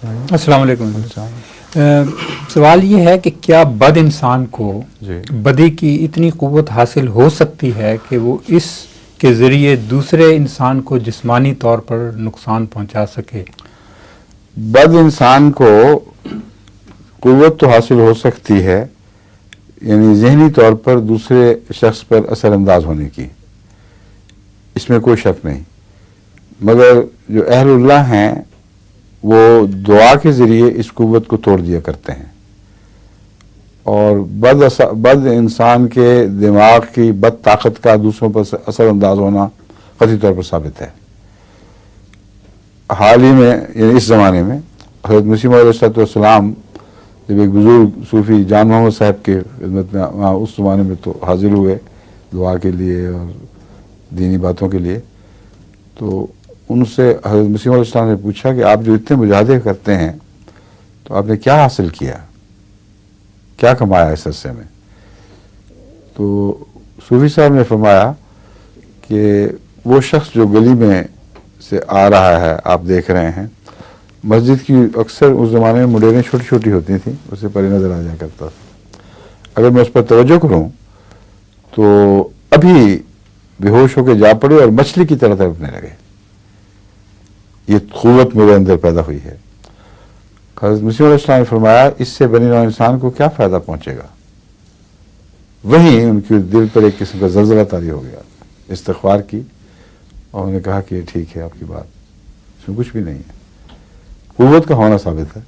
السلام علیکم. سوال یہ ہے کہ کیا بد انسان کو بدی کی اتنی قوت حاصل ہو سکتی ہے کہ وہ اس کے ذریعے دوسرے انسان کو جسمانی طور پر نقصان پہنچا سکے؟ بد انسان کو قوت تو حاصل ہو سکتی ہے، یعنی ذہنی طور پر دوسرے شخص پر اثر انداز ہونے کی، اس میں کوئی شک نہیں. مگر جو اہل اللہ ہیں وہ دعا کے ذریعے اس قوت کو توڑ دیا کرتے ہیں، اور بد انسان کے دماغ کی بد طاقت کا دوسروں پر اثر انداز ہونا قطعی طور پر ثابت ہے. حال ہی میں یعنی اس زمانے میں حضرت مسیح موعود علیہ السلام جب ایک بزرگ صوفی جان محمد صاحب کے خدمت میں وہاں اس زمانے میں تو حاضر ہوئے دعا کے لیے اور دینی باتوں کے لیے، تو ان سے حضرت مسیح علیہ السلام نے پوچھا کہ آپ جو اتنے مجاہدے کرتے ہیں تو آپ نے کیا حاصل کیا، کیا کمایا اس عرصے میں؟ تو صوفی صاحب نے فرمایا کہ وہ شخص جو گلی میں سے آ رہا ہے، آپ دیکھ رہے ہیں، مسجد کی اکثر اس زمانے میں مڈیریں چھوٹی چھوٹی ہوتی تھیں، اسے پرے نظر آ جایا کرتا تھا. اگر میں اس پر توجہ کروں تو ابھی بے ہوش ہو کے جا پڑے اور مچھلی کی طرح تڑپنے لگے. یہ قوت میرے اندر پیدا ہوئی ہے. حضرت مسیح علیہ السلام نے فرمایا اس سے بنی نوع انسان کو کیا فائدہ پہنچے گا؟ وہیں ان کے دل پر ایک قسم کا زلزلہ طاری ہو گیا، استغفار کی، اور انہوں نے کہا کہ ٹھیک ہے آپ کی بات، اس میں کچھ بھی نہیں ہے. قوت کا ہونا ثابت ہے،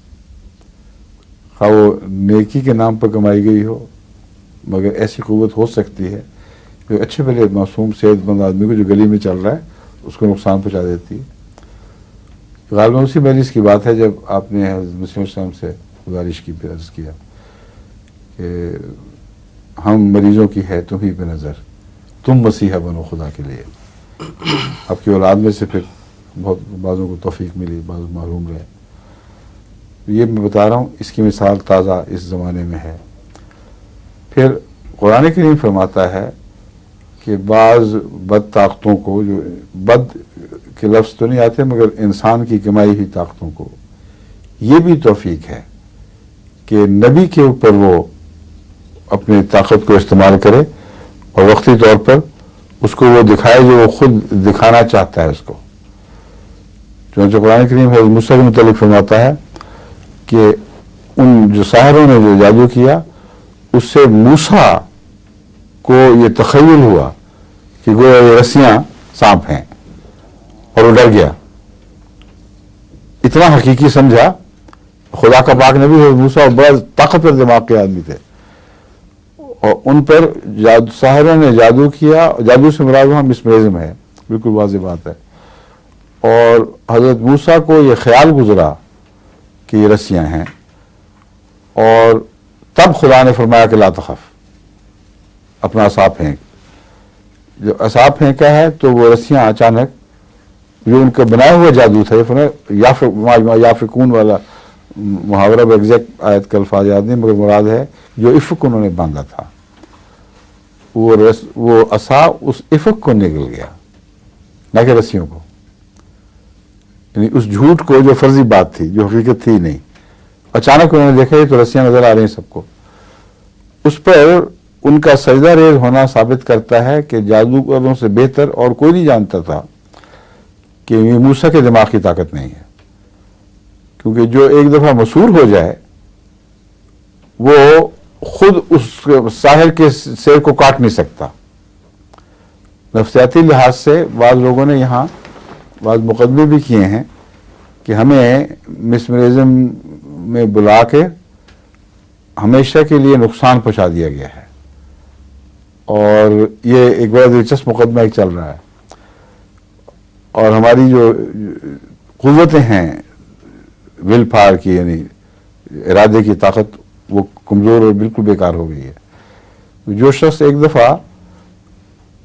خواہ وہ نیکی کے نام پر کمائی گئی ہو، مگر ایسی قوت ہو سکتی ہے جو اچھے بھلے معصوم صحت مند آدمی کو جو گلی میں چل رہا ہے اس کو نقصان پہنچا دیتی ہے. غالباً اسی مجلس کی بات ہے جب آپ نے حضرت مسیح علیہ السلام سے گزارش کی، پھر عرض کیا کہ ہم مریضوں کی ہے تم ہی پہ نظر، تم مسیحا بنو خدا کے لیے. آپ کی اولاد میں سے پھر بہت بعضوں کو توفیق ملی، بعض محروم رہے. یہ میں بتا رہا ہوں، اس کی مثال تازہ اس زمانے میں ہے. پھر قرآن کریم فرماتا ہے کہ بعض بد طاقتوں کو، جو بد کے لفظ تو نہیں آتے مگر انسان کی کمائی ہوئی طاقتوں کو، یہ بھی توفیق ہے کہ نبی کے اوپر وہ اپنی طاقت کو استعمال کرے اور وقتی طور پر اس کو وہ دکھائے جو وہ خود دکھانا چاہتا ہے اس کو. چنانچہ قرآن کریم حضرت موسیٰ کے متعلق فرماتا ہے کہ ان جو ساحروں نے جو جادو کیا اس سے موسیٰ کو یہ تخیل ہوا کہ گویا یہ رسیاں سانپ ہیں، اور وہ ڈر گیا. اتنا حقیقی سمجھا. خدا کا پاک نبی حضرت موسیٰ بڑا طاقتور دماغ کے آدمی تھے، اور ان پر ساحروں نے جادو کیا. جادو سے مراد وہاں مسمرزم ہے، بالکل واضح بات ہے. اور حضرت موسیٰ کو یہ خیال گزرا کہ یہ رسیاں ہیں، اور تب خدا نے فرمایا کہ لا تخف، اپنا عصا پھینک. جو عصا پھینکا ہے تو وہ رسیاں اچانک، جو ان کا بنایا ہوا جادو تھا، یہ یافکون والا محاورہ ایگزیکٹ آیت کا الفاظ یاد نہیں مگر مراد ہے جو افق انہوں نے باندھا تھا، وہ عصا اس افق کو نگل گیا، نہ کہ رسیوں کو. یعنی اس جھوٹ کو جو فرضی بات تھی، جو حقیقت تھی نہیں، اچانک انہوں نے دیکھا یہ تو رسیاں نظر آ رہی ہیں سب کو. اس پر ان کا سجدہ ریز ہونا ثابت کرتا ہے کہ جادوگروں سے بہتر اور کوئی نہیں جانتا تھا کہ یہ موسیٰ کے دماغ کی طاقت نہیں ہے، کیونکہ جو ایک دفعہ مسحور ہو جائے وہ خود اس ساحر کے سیر کو کاٹ نہیں سکتا. نفسیاتی لحاظ سے بعض لوگوں نے یہاں بعض مقدمے بھی کیے ہیں کہ ہمیں مسمرزم میں بلا کے ہمیشہ کے لیے نقصان پہنچا دیا گیا ہے، اور یہ ایک بڑا دلچسپ مقدمہ ایک چل رہا ہے. اور ہماری جو قوتیں ہیں ول پاور کی، یعنی ارادے کی طاقت، وہ کمزور اور بالکل بیکار ہو گئی ہے. جو شخص ایک دفعہ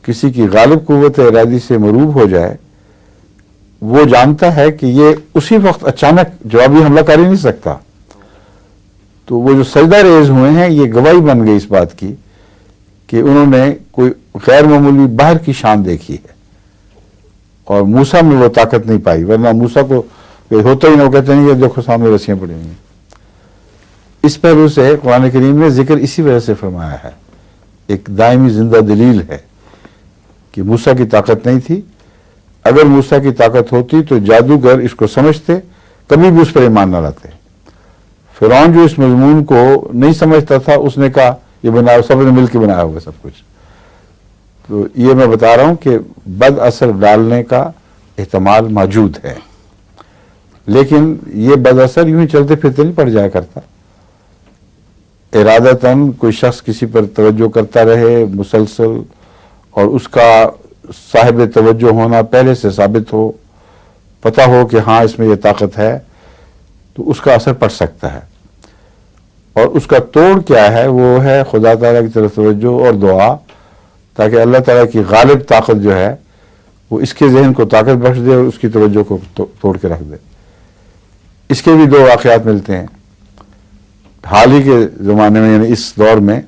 کسی کی غالب قوت ارادی سے مروب ہو جائے وہ جانتا ہے کہ یہ اسی وقت اچانک جوابی حملہ کر ہی نہیں سکتا. تو وہ جو سجدہ ریز ہوئے ہیں یہ گواہی بن گئی اس بات کی کہ انہوں نے کوئی غیر معمولی باہر کی شان دیکھی ہے، اور موسیٰ میں وہ طاقت نہیں پائی، ورنہ موسیٰ کو کہ ہوتا ہی نہ، وہ کہتے ہیں کہ دیکھو سامنے رسیاں پڑی ہوئی ہیں. اس پہلو سے قرآن کریم نے ذکر اسی وجہ سے فرمایا ہے، ایک دائمی زندہ دلیل ہے کہ موسیٰ کی طاقت نہیں تھی. اگر موسیٰ کی طاقت ہوتی تو جادوگر اس کو سمجھتے، کبھی بھی اس پر ایمان نہ لاتے. فرعون جو اس مضمون کو نہیں سمجھتا تھا، اس نے کہا یہ بنایا، سب نے مل کے بنایا ہوگا سب کچھ. تو یہ میں بتا رہا ہوں کہ بد اثر ڈالنے کا احتمال موجود ہے، لیکن یہ بد اثر یوں ہی چلتے پھرتے نہیں پڑ جایا کرتا. ارادتاً کوئی شخص کسی پر توجہ کرتا رہے مسلسل، اور اس کا صاحب توجہ ہونا پہلے سے ثابت ہو، پتہ ہو کہ ہاں اس میں یہ طاقت ہے، تو اس کا اثر پڑ سکتا ہے. اور اس کا توڑ کیا ہے؟ وہ ہے خدا تعالیٰ کی طرف توجہ اور دعا، تاکہ اللہ تعالیٰ کی غالب طاقت جو ہے وہ اس کے ذہن کو طاقت بخش دے اور اس کی توجہ کو توڑ کے رکھ دے. اس کے بھی دو واقعات ملتے ہیں. حال ہی کے زمانے میں، یعنی اس دور میں،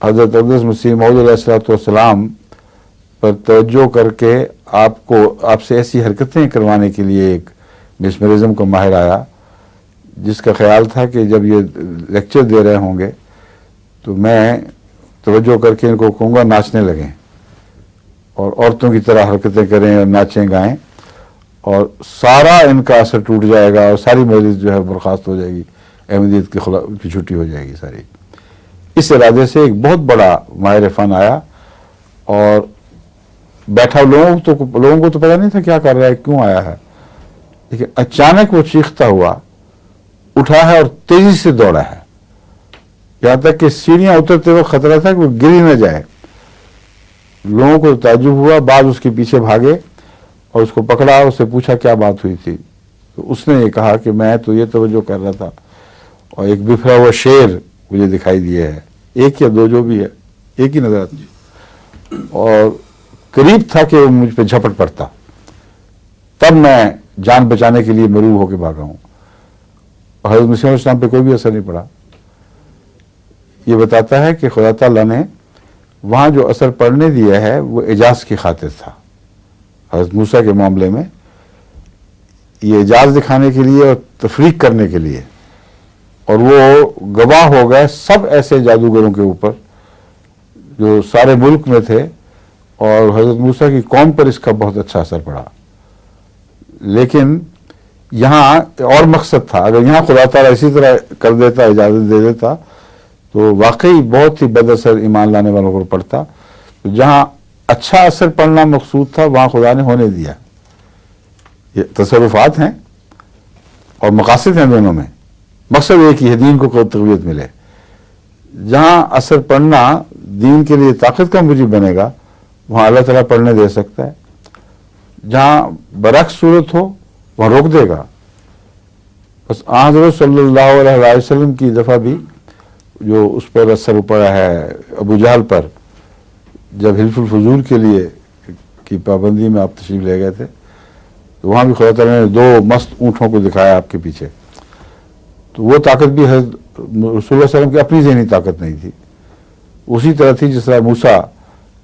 حضرت اقدس مسیح موعود علیہ السلام پر توجہ کر کے آپ سے ایسی حرکتیں کروانے کے لیے ایک مسمرزم کا ماہر آیا، جس کا خیال تھا کہ جب یہ لیکچر دے رہے ہوں گے تو میں توجہ کر کے ان کو کہوں گا ناچنے لگیں اور عورتوں کی طرح حرکتیں کریں اور ناچیں گائیں، اور سارا ان کا اثر ٹوٹ جائے گا اور ساری مجلس جو ہے برخاست ہو جائے گی، احمدیت کی چھٹی ہو جائے گی ساری. اس ارادے سے ایک بہت بڑا ماہر فن آیا اور بیٹھا. لوگوں کو تو پتہ نہیں تھا کیا کر رہا ہے، کیوں آیا ہے، لیکن اچانک وہ چیختا ہوا اٹھا ہے اور تیزی سے دوڑا ہے، یہاں تک کہ سیڑھیاں اترتے وقت خطرہ تھا کہ وہ گر ہی نہ جائے. لوگوں کو تعجب ہوا، بعض اس کے پیچھے بھاگے اور اس کو پکڑا، اس سے پوچھا کیا بات ہوئی تھی. تو اس نے یہ کہا کہ میں تو یہ توجہ کر رہا تھا اور ایک بکھرا ہوا شیر مجھے دکھائی دیا ہے، ایک یا دو جو بھی ہے، ایک ہی نظر آتی، اور قریب تھا کہ وہ مجھ پہ جھپٹ پڑتا. تب میں جان بچانے کے لیے مروب ہو کے بھاگا ہوں. حضرت مسیح علیہ السلام پہ کوئی بھی اثر نہیں پڑا. یہ بتاتا ہے کہ خدا تعالیٰ نے وہاں جو اثر پڑنے دیا ہے وہ اعجاز کی خاطر تھا. حضرت موسیٰ کے معاملے میں یہ اعجاز دکھانے کے لیے اور تفریق کرنے کے لیے، اور وہ گواہ ہو گئے سب ایسے جادوگروں کے اوپر جو سارے ملک میں تھے، اور حضرت موسیٰ کی قوم پر اس کا بہت اچھا اثر پڑا. لیکن یہاں اور مقصد تھا. اگر یہاں خدا تعالیٰ اسی طرح کر دیتا، اجازت دے دیتا، تو واقعی بہت ہی بد اثر ایمان لانے والوں پر پڑتا. تو جہاں اچھا اثر پڑنا مقصود تھا وہاں خدا نے ہونے دیا. یہ تصرفات ہیں اور مقاصد ہیں دونوں میں، مقصد ایک ہی ہے، دین کو تقویت ملے. جہاں اثر پڑنا دین کے لیے طاقت کا موجب بنے گا وہاں اللہ تعالیٰ پڑھنے دے سکتا ہے. جہاں برعکس صورت ہو وہاں روک دے گا. بس حضرت صلی اللہ علیہ وسلم کی دفعہ بھی جو اس پر اثر پڑا ہے ابو جہل پر، جب حلف الفضول کے لیے کی پابندی میں آپ تشریف لے گئے تھے، تو وہاں بھی خدا تعالیٰ نے دو مست اونٹوں کو دکھایا آپ کے پیچھے. تو وہ طاقت بھی حضرت رسول اللہ صلی اللہ علیہ وسلم کی اپنی ذہنی طاقت نہیں تھی، اسی طرح تھی جس طرح موسیٰ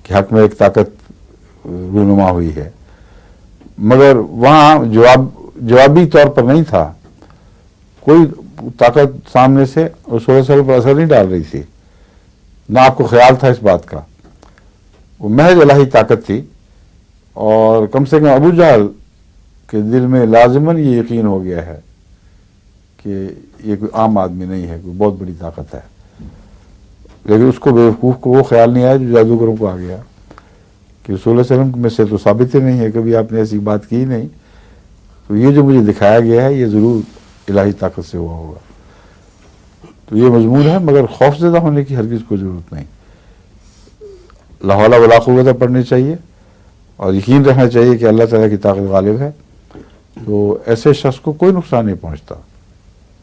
کے حق میں ایک طاقت رونما ہوئی ہے، مگر وہاں جوابی طور پر نہیں تھا. کوئی طاقت سامنے سے رسول اللہ صلی اللہ علیہ وسلم پر اثر نہیں ڈال رہی تھی، نہ آپ کو خیال تھا اس بات کا. وہ محض الہی طاقت تھی. اور کم سے کم ابو جہل کے دل میں لازماً یہ یقین ہو گیا ہے کہ یہ کوئی عام آدمی نہیں ہے، کوئی بہت بڑی طاقت ہے. لیکن اس کو بیوقوف کو وہ خیال نہیں آیا جو جادوگروں کو آ گیا کہ رسول اللہ علیہ وسلم میں سے تو ثابت ہی نہیں ہے، کبھی آپ نے ایسی بات کی نہیں، تو یہ جو مجھے دکھایا گیا ہے یہ ضرور الہی طاقت سے ہوا ہوگا. تو یہ مضمون ہے، مگر خوف زدہ ہونے کی ہرگز کوئی ضرورت نہیں. لا حول ولا قوت پڑھنی چاہیے اور یقین رکھنا چاہیے کہ اللہ تعالیٰ کی طاقت غالب ہے. تو ایسے شخص کو کوئی نقصان نہیں پہنچتا.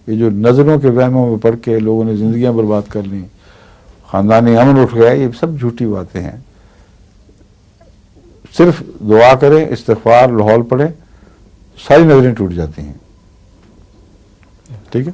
یہ جو نظروں کے وہموں میں پڑھ کے لوگوں نے زندگیاں برباد کر لیں، خاندانی امن اٹھ گیا، یہ سب جھوٹی باتیں ہیں. صرف دعا کریں، استغفار لاحول پڑھیں، ساری نظریں ٹوٹ جاتی ہیں. ٹھیک ہے.